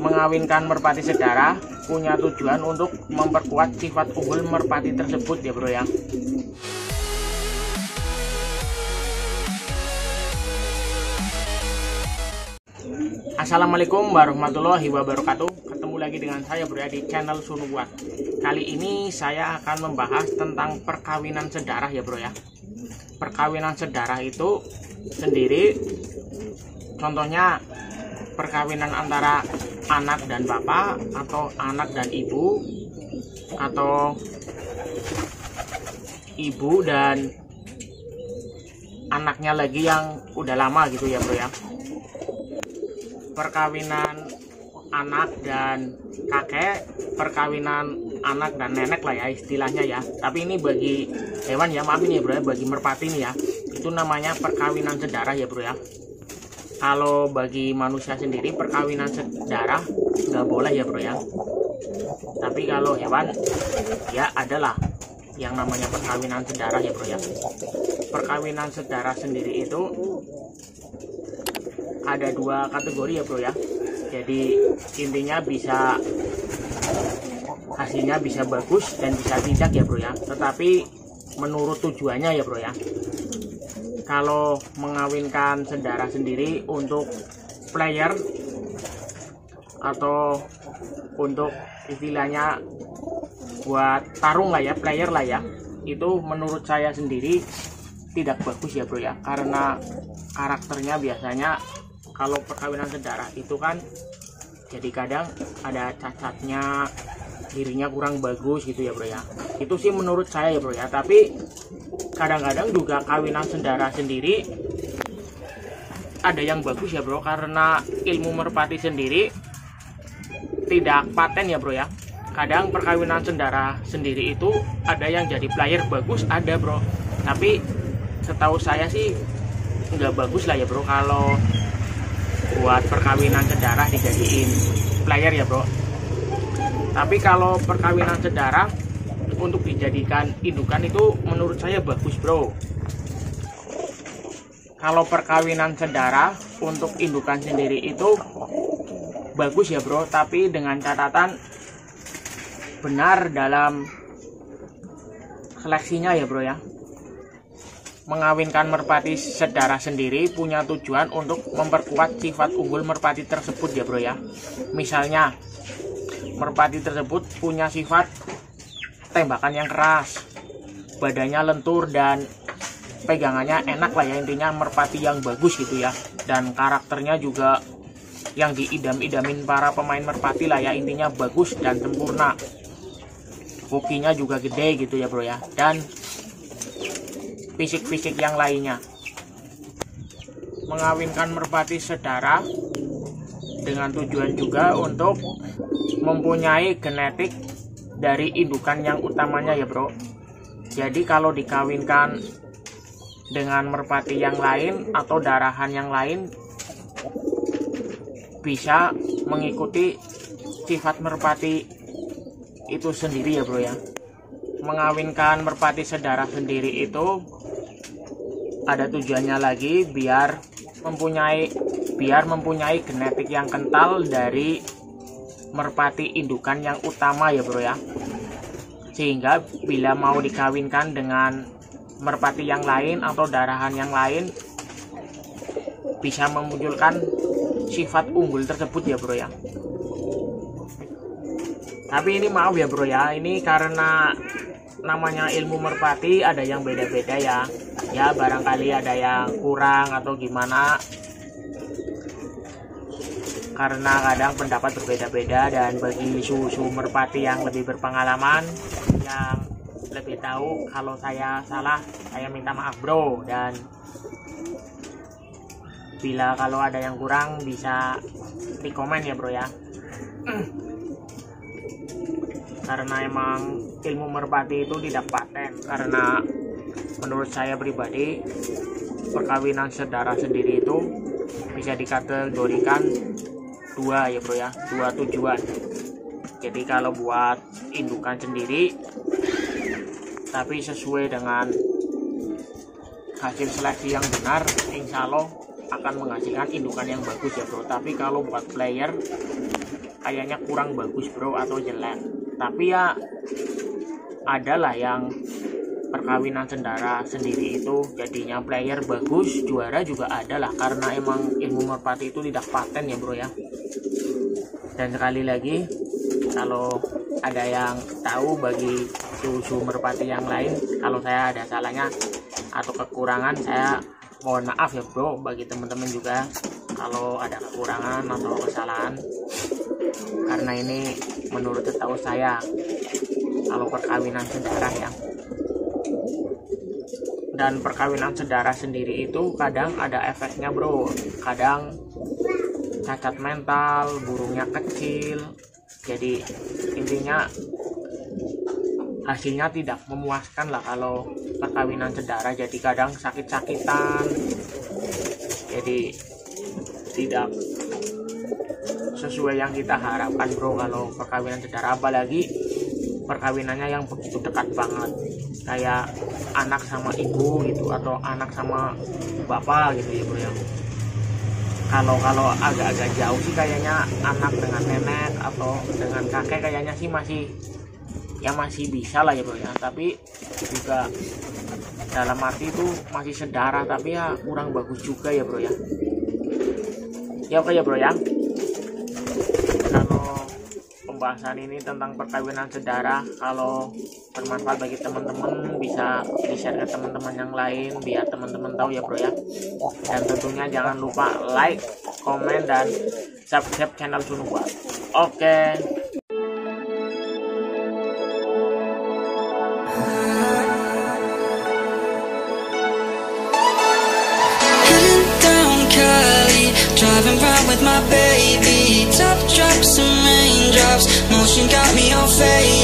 mengawinkan merpati sedara punya tujuan untuk memperkuat sifat unggul merpati tersebut ya bro ya. Assalamualaikum warahmatullahi wabarakatuh. Ketemu lagi dengan saya bro ya di channel Sunubuan. Kali ini saya akan membahas tentang perkawinan sedarah ya bro ya. Perkawinan sedarah itu sendiri contohnya perkawinan antara anak dan bapak, atau anak dan ibu, atau ibu dan anaknya lagi yang udah lama gitu ya bro ya. Perkawinan anak dan kakek, perkawinan anak dan nenek lah ya istilahnya ya. Tapi ini bagi hewan ya, maaf ini ya bro ya, bagi merpati nih ya, itu namanya perkawinan sedarah ya bro ya. Kalau bagi manusia sendiri perkawinan sedarah nggak boleh ya bro ya. Tapi kalau hewan ya adalah yang namanya perkawinan sedarah ya bro ya. Perkawinan sedarah sendiri itu ada dua kategori ya bro ya. Jadi intinya bisa hasilnya bisa bagus dan bisa tidak ya bro ya. Tetapi menurut tujuannya ya bro ya. Kalau mengawinkan sedarah sendiri untuk player atau untuk istilahnya buat tarung lah ya, player lah ya, itu menurut saya sendiri tidak bagus ya bro ya. Karena karakternya biasanya kalau perkawinan sedarah itu kan jadi kadang ada cacatnya, dirinya kurang bagus gitu ya bro ya. Itu sih menurut saya ya bro ya. Tapi kadang-kadang juga kawinan sedarah sendiri ada yang bagus ya bro, karena ilmu merpati sendiri tidak paten ya bro ya. Kadang perkawinan sedarah sendiri itu ada yang jadi player bagus, ada bro. Tapi setahu saya sih nggak bagus lah ya bro kalau buat perkawinan sedarah dijadiin player ya bro. Tapi kalau perkawinan sedarah untuk dijadikan indukan itu menurut saya bagus bro. Kalau perkawinan sedarah untuk indukan sendiri itu bagus ya bro, tapi dengan catatan benar dalam seleksinya ya bro ya. Mengawinkan merpati sedarah sendiri punya tujuan untuk memperkuat sifat unggul merpati tersebut ya bro ya. Misalnya merpati tersebut punya sifat tembakan yang keras, badannya lentur dan pegangannya enak lah ya, intinya merpati yang bagus gitu ya. Dan karakternya juga yang diidam-idamin para pemain merpati lah ya, intinya bagus dan sempurna. Hokinya juga gede gitu ya bro ya, dan fisik-fisik yang lainnya. Mengawinkan merpati sedarah dengan tujuan juga untuk mempunyai genetik dari indukan yang utamanya ya bro. Jadi kalau dikawinkan dengan merpati yang lain atau darahan yang lain bisa mengikuti sifat merpati itu sendiri ya bro ya. Mengawinkan merpati sedarah sendiri itu ada tujuannya lagi biar mempunyai genetik yang kental dari merpati indukan yang utama ya bro ya. Sehingga bila mau dikawinkan dengan merpati yang lain atau darahan yang lain bisa memunculkan sifat unggul tersebut ya bro ya. Tapi ini maaf ya bro ya, ini karena namanya ilmu merpati ada yang beda-beda ya. Ya barangkali ada yang kurang atau gimana, karena kadang pendapat berbeda-beda. Dan bagi susu merpati yang lebih berpengalaman, yang lebih tahu, kalau saya salah saya minta maaf bro. Dan bila kalau ada yang kurang bisa di komen ya bro ya. Karena emang ilmu merpati itu tidak paten. Karena menurut saya pribadi perkawinan sedarah sendiri itu bisa dikategorikan dua ya bro ya, dua tujuan. Jadi kalau buat indukan sendiri tapi sesuai dengan hasil seleksi yang benar, insya Allah akan menghasilkan indukan yang bagus ya bro. Tapi kalau buat player kayaknya kurang bagus bro, atau jelek. Tapi ya adalah yang perkawinan cendara sendiri itu jadinya player bagus, juara juga adalah, karena emang ilmu merpati itu tidak paten ya bro ya. Dan sekali lagi, kalau ada yang tahu bagi susu merpati yang lain, kalau saya ada salahnya atau kekurangan, saya mohon maaf ya bro. Bagi teman-teman juga kalau ada kekurangan atau kesalahan, karena ini menurut setahu saya kalau perkawinan cendara ya. Dan perkawinan cendara sendiri itu kadang ada efeknya bro, kadang cacat mental, burungnya kecil, jadi intinya hasilnya tidak memuaskan lah kalau perkawinan cendara. Jadi kadang sakit-sakitan, jadi tidak sesuai yang kita harapkan bro kalau perkawinan cendara, apalagi perkawinannya yang begitu dekat banget, kayak anak sama ibu gitu, atau anak sama bapak gitu ya bro ya. Kalau agak-agak jauh sih kayaknya anak dengan nenek atau dengan kakek kayaknya sih masih bisa lah ya bro ya. Tapi juga dalam arti itu masih sedarah, tapi ya kurang bagus juga ya bro ya. Ya oke ya bro ya, kalau pembahasan ini tentang perkawinan cendara, kalau bermanfaat bagi teman-teman bisa di-share ke teman-teman yang lain biar teman-teman tahu ya bro ya. Dan tentunya jangan lupa like, komen, dan subscribe channel Sunubua. Oke. Driving round with my baby, top drops and raindrops, motion got me all faded.